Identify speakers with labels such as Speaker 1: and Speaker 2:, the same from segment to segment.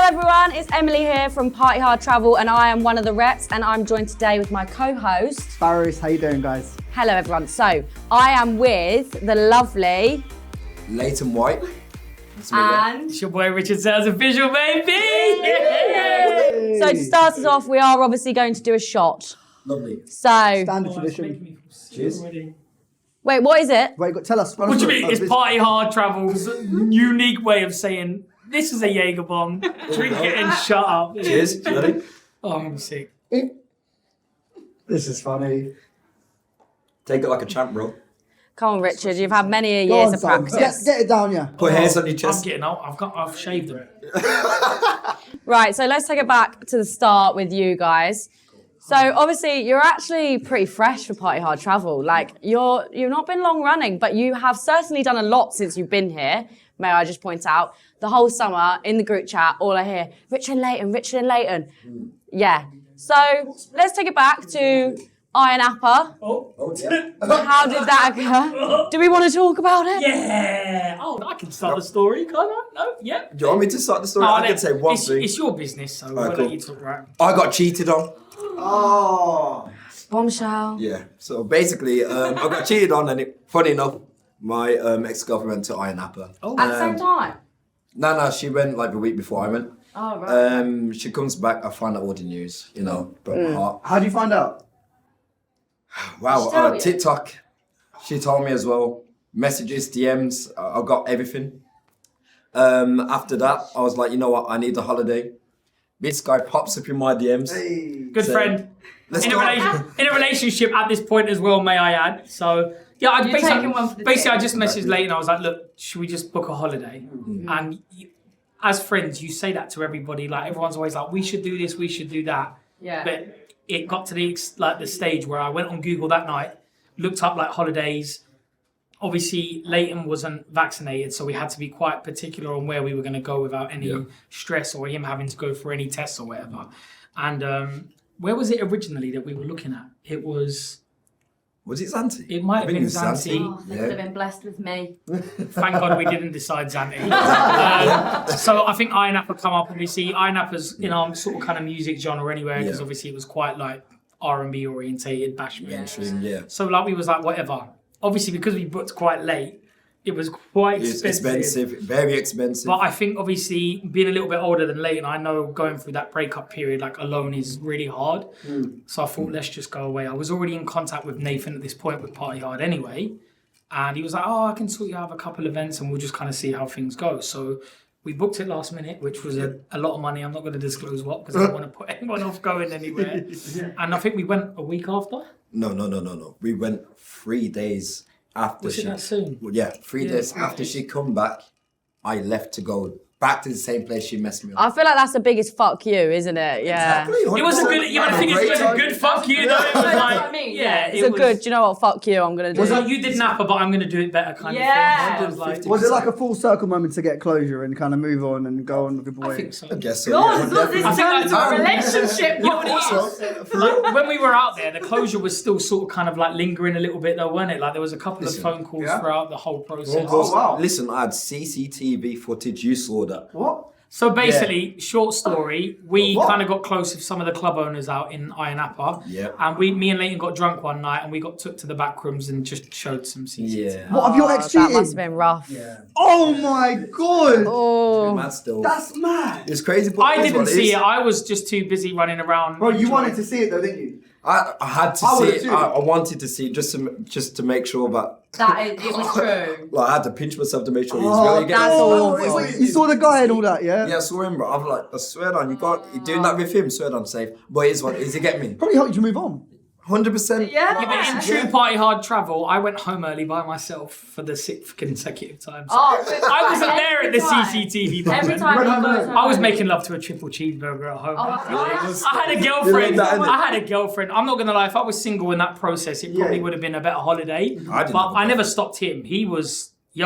Speaker 1: everyone, it's Emily here from Party Hard Travel and I am one of the reps and I'm joined today with my co-host.
Speaker 2: Barrows, how you doing guys?
Speaker 1: Hello everyone, so I am with the lovely...
Speaker 3: Leighton Whyte.
Speaker 1: And...
Speaker 4: It's your boy Richard Sales Official, baby!
Speaker 1: Yay! So to start us off, we are obviously going to do a shot.
Speaker 3: Lovely.
Speaker 1: So...
Speaker 2: Standard tradition.
Speaker 3: Cheers.
Speaker 1: Wait, what is it?
Speaker 2: Wait, tell us.
Speaker 4: What do you mean? It's Party Hard Travel's unique way of saying, this is a Jaeger bomb. Drink it and shut up.
Speaker 3: Cheers. Ready?
Speaker 4: Oh, I'm sick.
Speaker 2: This is funny.
Speaker 3: Take it like a champ, bro.
Speaker 1: Come on, Richard, you've had many
Speaker 2: Go
Speaker 1: years
Speaker 2: on,
Speaker 1: of
Speaker 2: son.
Speaker 1: practice.
Speaker 2: Get it down, yeah.
Speaker 3: Put hairs on your
Speaker 4: I'm
Speaker 3: chest.
Speaker 4: getting out. I've shaved them.
Speaker 1: Right, so let's take it back to the start with you guys. So obviously you're actually pretty fresh for Party Hard Travel. Like you've not been long running, but you have certainly done a lot since you've been here. May I just point out, the whole summer in the group chat, all I hear, Richard and Leighton, Richard and Leighton. Yeah. So let's take it back to Ayanapa.
Speaker 3: Oh, yeah.
Speaker 1: How did that go? Do we want to talk about it?
Speaker 4: Yeah. Oh, I can start the story, can't I? No? Yeah.
Speaker 3: Do you want me to start the story?
Speaker 4: Oh,
Speaker 3: I can say one thing.
Speaker 4: It's your business, so we'll
Speaker 3: cool.
Speaker 4: let you talk, right?
Speaker 3: I got cheated on.
Speaker 2: Oh.
Speaker 1: Bombshell.
Speaker 3: Yeah. So basically, I got cheated on, and funny enough, my ex-girlfriend went to Ayia Napa.
Speaker 4: Oh.
Speaker 1: At the same time?
Speaker 3: No, she went like a week before I went.
Speaker 1: Oh, right.
Speaker 3: She comes back, I find out all the news, you know, broke my heart.
Speaker 2: How do you find out?
Speaker 3: Wow,
Speaker 1: She told you?
Speaker 3: TikTok, she told me as well. Messages, DMs, I got everything. After that, I was like, you know what, I need a holiday. This guy pops up in my DMs.
Speaker 2: Hey.
Speaker 4: Good
Speaker 3: So,
Speaker 4: friend.
Speaker 3: Let's
Speaker 4: In
Speaker 3: go.
Speaker 4: a relationship at this point as well, may I add. So, yeah, I
Speaker 1: You're taking one for the
Speaker 4: basically I
Speaker 1: team.
Speaker 4: just messaged Leighton. I was like, look, should we just book a holiday? And as friends, you say that to everybody. Like, everyone's always like, we should do this, we should do that.
Speaker 1: Yeah.
Speaker 4: But it got to the stage where I went on Google that night, looked up like holidays. Obviously, Leighton wasn't vaccinated, so we had to be quite particular on where we were going to go without any stress or him having to go for any tests or whatever. And where was it originally that we were looking at? It was...
Speaker 3: Was it Zante?
Speaker 4: It might have
Speaker 3: I think
Speaker 4: been
Speaker 3: it was
Speaker 4: Zante.
Speaker 1: Oh, they could have been blessed with me.
Speaker 4: Thank God we didn't decide Zante. So I think Ayanapa come up. Obviously, Ayanapa's in our sort of kind of music genre anyway, because obviously it was quite like R&B orientated, bashment.
Speaker 3: Mainstream, yeah.
Speaker 4: So like we was like, whatever. Obviously, because we booked quite late, it was quite
Speaker 3: It's expensive, very expensive.
Speaker 4: But I think obviously being a little bit older than Leighton, I know going through that breakup period like alone is really hard. So I thought let's just go away. I was already in contact with Nathan at this point with Party Hard anyway. And he was like, oh, I can sort you out a couple of events and we'll just kind of see how things go. So we booked it last minute, which was a lot of money. I'm not going to disclose what because I don't want to put anyone off going anywhere. And I think we went a week after.
Speaker 3: No. We went 3 days after
Speaker 4: Was it that soon?
Speaker 3: Well, yeah, 3 days after she come back, I left to go back to the same place she messed me up.
Speaker 1: I feel like that's the biggest fuck you, isn't it? Yeah.
Speaker 3: Exactly.
Speaker 4: It was a good, I think it was a good fuck you though. It was like,
Speaker 1: I mean,
Speaker 4: yeah,
Speaker 1: it's a good, do you know what, fuck you, I'm going to do.
Speaker 4: It was like, you did Napa, but I'm going to do it better kind
Speaker 1: Yeah.
Speaker 4: of thing. It was like,
Speaker 2: Was it like a full circle moment to get closure and kind of move on and go on with your boy?
Speaker 4: I think so.
Speaker 3: I guess so.
Speaker 1: God,
Speaker 3: yeah,
Speaker 1: it's not this
Speaker 3: definitely.
Speaker 1: turn to a relationship.
Speaker 4: You know what it is? Like, when we were out there, the closure was still sort of kind of like lingering a little bit though, weren't it? Like there was a couple of phone calls throughout the whole process.
Speaker 2: Oh, wow.
Speaker 3: Listen, I had CCTV footage. You saw that.
Speaker 2: What?
Speaker 4: So basically, short story, we kind of got close with some of the club owners out in Ayia Napa.
Speaker 3: Yeah.
Speaker 4: And me and Leighton got drunk one night and we got took to the back rooms and just showed some CCTV.
Speaker 3: Yeah.
Speaker 2: What, have your ex
Speaker 1: That
Speaker 2: cheated?
Speaker 1: must have been rough.
Speaker 2: Oh my god!
Speaker 1: Oh.
Speaker 3: Mad still.
Speaker 2: That's mad!
Speaker 3: It's crazy. But
Speaker 4: I
Speaker 3: it is
Speaker 4: didn't
Speaker 3: what
Speaker 4: see
Speaker 3: is.
Speaker 4: it. I was just too busy running around.
Speaker 2: Bro, you wanted to see it though, didn't you?
Speaker 3: I had to
Speaker 2: I
Speaker 3: see
Speaker 2: would
Speaker 3: it.
Speaker 2: too.
Speaker 3: I wanted to see it just to make sure that.
Speaker 1: It was true.
Speaker 3: Like I had to pinch myself to make sure he's
Speaker 2: Oh,
Speaker 3: really getting.
Speaker 1: that's
Speaker 2: oh,
Speaker 1: awful.
Speaker 2: wait, you saw the guy and all that, yeah?
Speaker 3: Yeah, I saw him, bro. I'm like, I swear on, you're doing that with him. Swear on, safe. But here's what is he get me?
Speaker 2: Probably helped you move on.
Speaker 3: 100%.
Speaker 4: Yeah, but in true Party Hard Travel, I went home early by myself for the 6th consecutive time. So I wasn't there at the CCTV moment.
Speaker 1: Every time he goes home.
Speaker 4: I was making love to a triple cheeseburger at home.
Speaker 1: Oh,
Speaker 4: I had a girlfriend. I'm not gonna lie. If I was single in that process, it probably would have been a better holiday.
Speaker 3: didn't
Speaker 4: But
Speaker 3: have
Speaker 4: I
Speaker 3: a
Speaker 4: never stopped him. He was he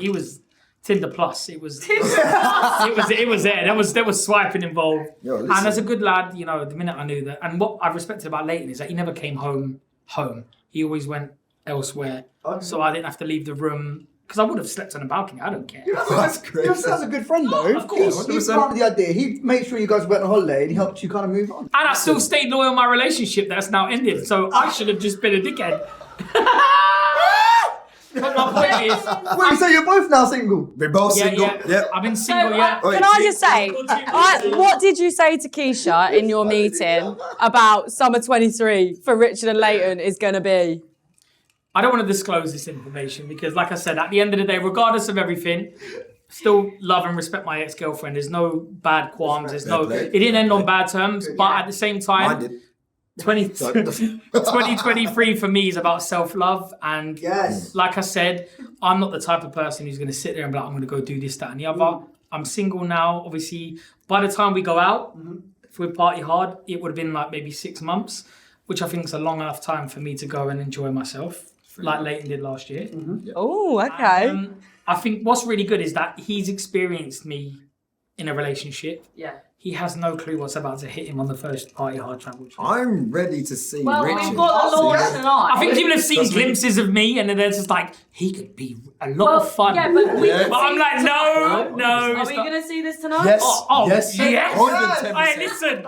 Speaker 4: was Tinder Plus. It was it was there. There was swiping involved.
Speaker 3: Yo,
Speaker 4: and
Speaker 3: listen.
Speaker 4: as a good lad, you know, the minute I knew that, and what I respected about Leighton is that he never came home. He always went elsewhere. So I didn't have to leave the room Because I would have slept on a balcony. I don't care.
Speaker 3: That's crazy.
Speaker 2: That's a good friend though.
Speaker 4: Of course.
Speaker 2: He planted the idea. He made sure you guys went on holiday and he helped you kind of move on.
Speaker 4: And I still stayed loyal in my relationship that's now ended. So I should have just been a dickhead. But my point is...
Speaker 2: Wait, so you're both now single?
Speaker 3: We're both single.
Speaker 4: Yeah. I've been single, yeah.
Speaker 1: Can I just say, what did you say to Keisha in your meeting about summer 23 for Richard and Leighton is going to be?
Speaker 4: I don't want to disclose this information because, like I said, at the end of the day, regardless of everything, still love and respect my ex-girlfriend. There's no bad qualms. It didn't end on bad terms, but at the same time, 2023 for me is about self-love. And like I said, I'm not the type of person who's going to sit there and be like, I'm going to go do this, that, and the other. I'm single now. Obviously, by the time we go out, if we party hard, it would have been like maybe 6 months, which I think is a long enough time for me to go and enjoy myself, like Leighton did last year.
Speaker 1: Oh, okay.
Speaker 4: I think what's really good is that he's experienced me in a relationship.
Speaker 1: Yeah.
Speaker 4: He has no clue what's about to hit him on the first party hard travel trip.
Speaker 3: I'm ready to see
Speaker 1: Well,
Speaker 3: Richard.
Speaker 1: we've got the launch tonight.
Speaker 4: I think people have seen glimpses of me and then they're just like, he could be a lot of fun.
Speaker 1: Yeah, but
Speaker 4: I'm like, no.
Speaker 1: Are we going to see this tonight?
Speaker 3: Yes.
Speaker 4: Yes.
Speaker 3: 110%.
Speaker 4: Hey, listen.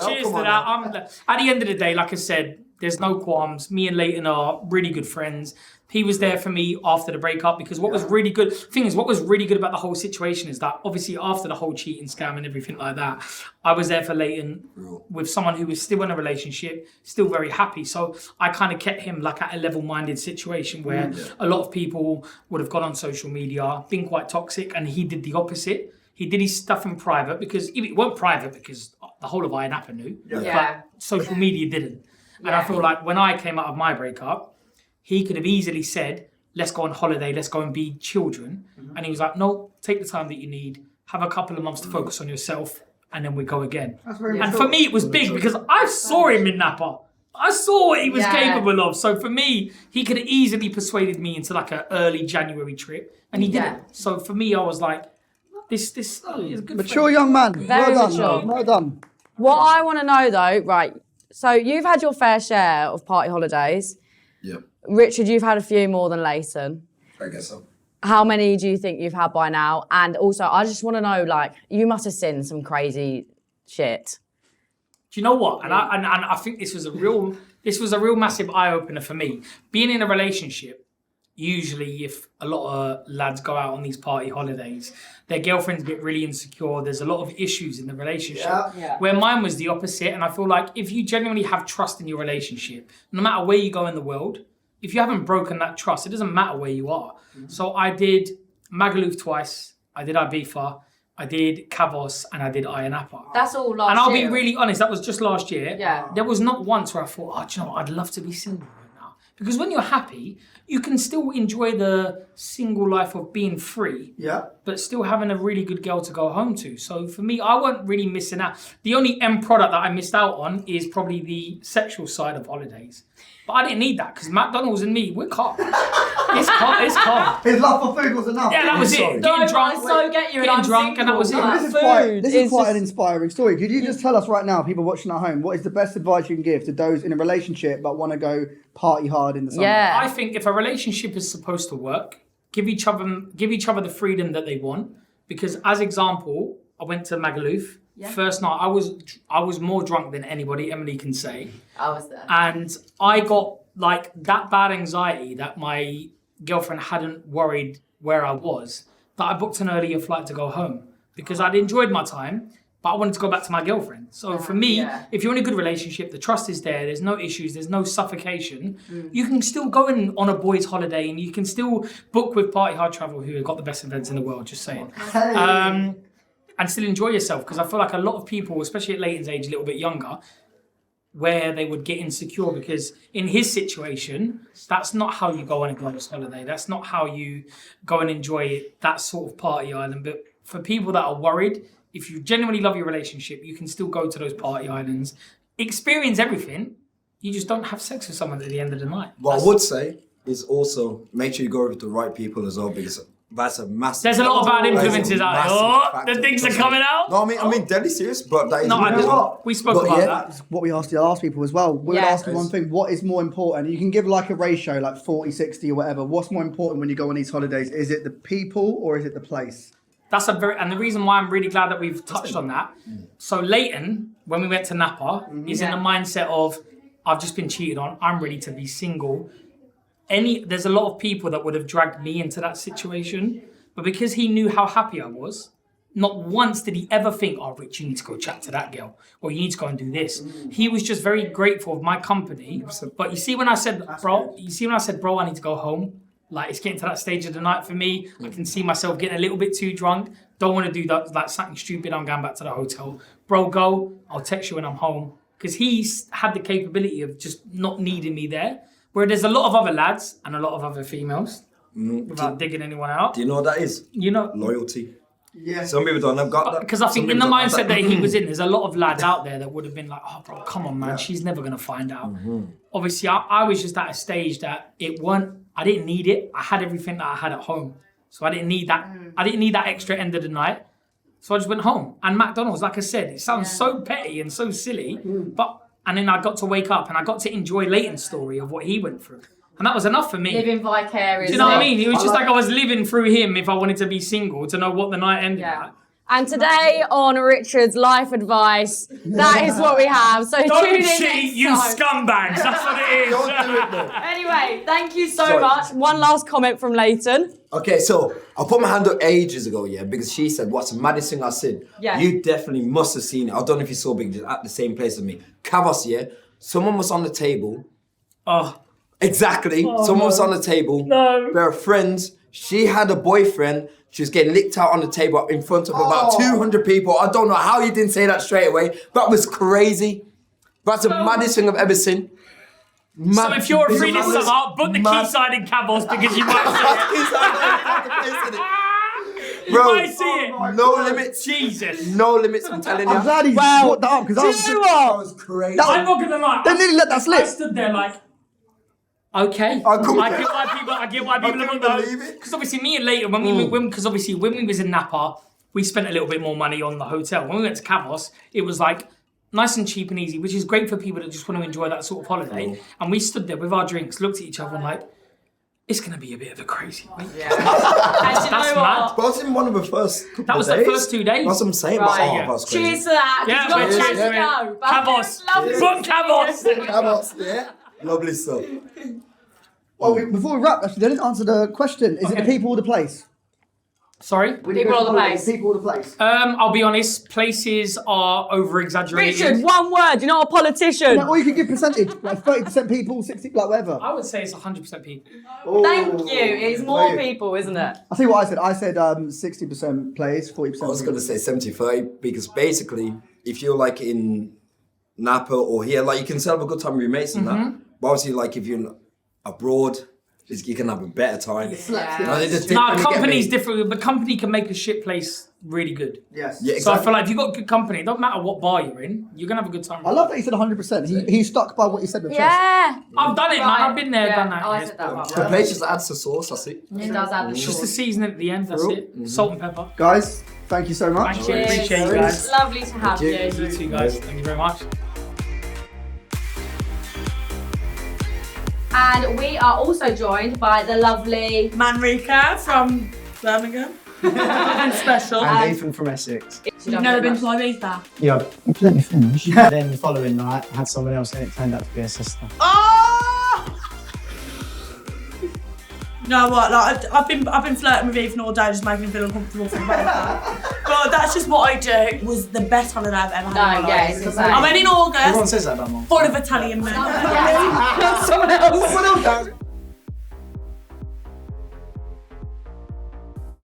Speaker 4: Cheers to that. At the end of the day, like I said, there's no qualms. Me and Leighton are really good friends. He was there for me after the breakup because what was really good about the whole situation is that obviously after the whole cheating scam and everything like that, I was there for Leighton with someone who was still in a relationship, still very happy. So I kind of kept him like at a level-minded situation where a lot of people would have gone on social media, been quite toxic, and he did the opposite. He did his stuff in private because it weren't private because the whole of Ayia Napa knew, but social media didn't. And I feel like when I came out of my breakup, he could have easily said, let's go on holiday, let's go and be children. And he was like, no, take the time that you need, have a couple of months to focus on yourself, and then we go again. And for me, it was big because I saw him in Napa. I saw what he was capable of. So for me, he could have easily persuaded me into like an early January trip, and he didn't. So for me, I was like, this is a good
Speaker 2: Mature young man.
Speaker 1: Very
Speaker 2: well done.
Speaker 1: mature.
Speaker 2: Well done.
Speaker 1: What I want to know though, right, so you've had your fair share of party holidays.
Speaker 3: Yep.
Speaker 1: Richard, you've had a few more than Leighton.
Speaker 3: I guess so.
Speaker 1: How many do you think you've had by now? And also, I just want to know, like, you must have seen some crazy shit.
Speaker 4: Do you know what? And I think this was a real massive eye opener for me. Being in a relationship, usually if a lot of lads go out on these party holidays, their girlfriends get really insecure. There's a lot of issues in the relationship. Where mine was the opposite. And I feel like if you genuinely have trust in your relationship, no matter where you go in the world, if you haven't broken that trust, it doesn't matter where you are. So I did Magaluf twice. I did Ibiza. I did Kavos and I did Ayia Napa.
Speaker 1: That's all last year.
Speaker 4: And I'll be really honest, that was just last year.
Speaker 1: Yeah.
Speaker 4: There was not once where I thought, do you know what, I'd love to be single right now. Because when you're happy, you can still enjoy the single life of being free, but still having a really good girl to go home to. So for me, I wasn't really missing out. The only end product that I missed out on is probably the sexual side of holidays. But I didn't need that because McDonald's and me, we're calm. It's calm.
Speaker 2: His love for food was enough.
Speaker 4: Yeah, that was it. Getting drunk, and that was it.
Speaker 2: This is quite an inspiring story. Could you just tell us right now, people watching at home, what is the best advice you can give to those in a relationship but want to go party hard in the summer?
Speaker 1: Yeah.
Speaker 4: I think if a relationship is supposed to work, give each other the freedom that they want. Because as example, I went to Magaluf. First night, I was more drunk than anybody, Emily can say.
Speaker 1: I was there.
Speaker 4: And I got like that bad anxiety that my girlfriend hadn't worried where I was, that I booked an earlier flight to go home because I'd enjoyed my time, but I wanted to go back to my girlfriend. So for me, if you're in a good relationship, the trust is there's no issues, there's no suffocation, you can still go on a boys' holiday and you can still book with Party Hard Travel, who have got the best events in the world, just saying. And still enjoy yourself, because I feel like a lot of people, especially at Leighton's age, a little bit younger, where they would get insecure because in his situation, that's not how you go on a girls' holiday. That's not how you go and enjoy that sort of party island. But for people that are worried, if you genuinely love your relationship, you can still go to those party islands, experience everything. You just don't have sex with someone at the end of the night.
Speaker 3: What I would say is also make sure you go with the right people as well, because That's a massive.
Speaker 4: There's a lot of bad influences out there. Oh,
Speaker 3: factor.
Speaker 4: the things are coming out.
Speaker 3: No, I mean, deadly serious, but that is.
Speaker 4: No, I
Speaker 3: as well.
Speaker 4: we spoke
Speaker 3: But
Speaker 4: about
Speaker 3: yeah,
Speaker 4: that.
Speaker 2: That's what we ask people as well. We would ask you one thing: what is more important? You can give like a ratio, like 40-60 or whatever. What's more important when you go on these holidays? Is it the people or is it the place?
Speaker 4: That's and the reason why I'm really glad that we've touched on that. So Leighton, when we went to Napa, is in the mindset of, I've just been cheated on. I'm ready to be single. There's a lot of people that would have dragged me into that situation, but because he knew how happy I was, not once did he ever think, oh, Rich, you need to go chat to that girl, or you need to go and do this. He was just very grateful of my company. But you see when I said, bro, I need to go home, like it's getting to that stage of the night for me. I can see myself getting a little bit too drunk. Don't want to do that, like something stupid. I'm going back to the hotel. Bro, go. I'll text you when I'm home. Because he's had the capability of just not needing me there. Where there's a lot of other lads and a lot of other females, without digging anyone out.
Speaker 3: Do you know what that is?
Speaker 4: You know,
Speaker 3: Loyalty.
Speaker 2: Yeah.
Speaker 3: Some people don't have got that.
Speaker 4: because I think in the mindset that he was in, there's a lot of lads out there that would have been like, oh, bro, come on, man. She's never going to find out. Obviously, I was just at a stage that I didn't need it. I had everything that I had at home. So I didn't need that. I didn't need that extra end of the night. So I just went home. And McDonald's, like I said, it sounds so petty and so silly. And then I got to wake up and I got to enjoy Leighton's story of what he went through. And that was enough for me.
Speaker 1: Living vicariously.
Speaker 4: Do you know what I mean? It was just like I was living through him if I wanted to be single, to know what the night ended at.
Speaker 1: And today on Richard's life advice, that is what we have. So
Speaker 4: Don't
Speaker 1: tune in
Speaker 4: cheat,
Speaker 1: next
Speaker 4: you
Speaker 1: time.
Speaker 4: scumbags. That's what it is.
Speaker 3: Don't do it, though.
Speaker 1: Anyway, thank you so much. One last comment from Leighton.
Speaker 3: Okay, so I put my hand up ages ago, because she said, what's the maddest thing I said?
Speaker 1: Yeah.
Speaker 3: You definitely must have seen it. I don't know if you saw Big J at the same place as me. Kavos, someone was on the table.
Speaker 4: Oh.
Speaker 3: Exactly. Someone was on the table.
Speaker 4: No.
Speaker 3: They were friends. She had a boyfriend. She was getting licked out on the table in front of about 200 people. I don't know how you didn't say that straight away. That was crazy. That's the maddest thing I've ever seen.
Speaker 4: So if you're free this summer, book the quayside in Kavos because you might see it.
Speaker 3: Bro,
Speaker 4: might see it.
Speaker 3: No limits.
Speaker 4: Jesus.
Speaker 3: No limits, I'm telling you.
Speaker 2: I'm glad he brought that up because
Speaker 1: Do you know
Speaker 3: That
Speaker 1: what?
Speaker 3: was crazy.
Speaker 4: I'm not gonna lie.
Speaker 2: They nearly let that
Speaker 4: I
Speaker 2: slip.
Speaker 4: stood there like, okay.
Speaker 3: I couldn't-
Speaker 4: I get why people
Speaker 3: couldn't
Speaker 4: don't
Speaker 3: believe it.
Speaker 4: Because obviously me and Leighton, when we was in Napa, we spent a little bit more money on the hotel. When we went to Kavos, it was like nice and cheap and easy, which is great for people that just want to enjoy that sort of holiday. And we stood there with our drinks, looked at each other and like, it's going to be a bit of a crazy week.
Speaker 1: And you know
Speaker 4: That's
Speaker 1: what?
Speaker 4: mad.
Speaker 3: But I was in one of the first couple
Speaker 4: That was
Speaker 3: of
Speaker 4: the
Speaker 3: days.
Speaker 4: first 2 days.
Speaker 3: That's what I'm saying.
Speaker 1: Right.
Speaker 3: That was crazy.
Speaker 1: Cheers to that.
Speaker 4: Yeah,
Speaker 1: You've got
Speaker 4: cheers,
Speaker 1: to
Speaker 4: cheers.
Speaker 1: go.
Speaker 4: Kavos.
Speaker 1: Lovely.
Speaker 4: Book Kavos.
Speaker 3: Kavos, yeah. Lovely stuff.
Speaker 2: Well, before we wrap, actually, they didn't answer the question. Is it the people or the place?
Speaker 4: Sorry?
Speaker 1: People or the place?
Speaker 2: People or the place?
Speaker 4: I'll be honest, places are over-exaggerated.
Speaker 1: Richard, one word. You're not a politician.
Speaker 2: Or you could give percentage, like 30% people, 60%, like whatever.
Speaker 4: I would say it's 100% people.
Speaker 1: Thank you. It's more people, isn't it?
Speaker 2: I'll tell you what I said. I said 60% place, 40%
Speaker 3: I was
Speaker 2: people.
Speaker 3: going to say 70-30 because basically, if you're like in Napa or here, like you can still have a good time with your mates and that. But obviously, like if you're abroad, you can have a better time.
Speaker 4: Company's different. The company can make a shit place really good.
Speaker 2: Yes.
Speaker 3: Yeah,
Speaker 4: So I
Speaker 3: exactly.
Speaker 4: feel like if you've got good company, it don't matter what bar you're in, you're going to have a good time.
Speaker 2: I love that he said 100%. He stuck by what he said with chest.
Speaker 1: Yeah.
Speaker 4: I've done it, man. I've been there, done that.
Speaker 1: I
Speaker 4: Yes,
Speaker 1: said that one.
Speaker 3: The place just adds the sauce, that's it.
Speaker 1: It does add the
Speaker 4: It's just the
Speaker 1: sauce.
Speaker 4: seasoning at the end, that's it. Salt and pepper.
Speaker 2: Guys, thank you so much.
Speaker 4: Thank you.
Speaker 1: Cheers.
Speaker 4: Appreciate you guys.
Speaker 1: It's lovely to have you.
Speaker 4: You too, guys. Thank you very much.
Speaker 1: And we are also joined by the lovely
Speaker 5: Manrika from Birmingham. And special.
Speaker 6: And Ethan from Essex.
Speaker 5: You've never been to Ibiza?
Speaker 6: Yeah, let me finish. Then the following night, I had someone else and it turned out to be a sister.
Speaker 5: Oh! You know what? Like I've been flirting with Ethan all day, just making him feel uncomfortable for Ibiza. But that's just what I do. It was the best holiday I've ever had in my life.
Speaker 1: it's insane.
Speaker 5: I went in
Speaker 6: Everyone
Speaker 5: August,
Speaker 6: says that about me.
Speaker 5: full of Italian men.
Speaker 1: Someone else.
Speaker 2: Someone else.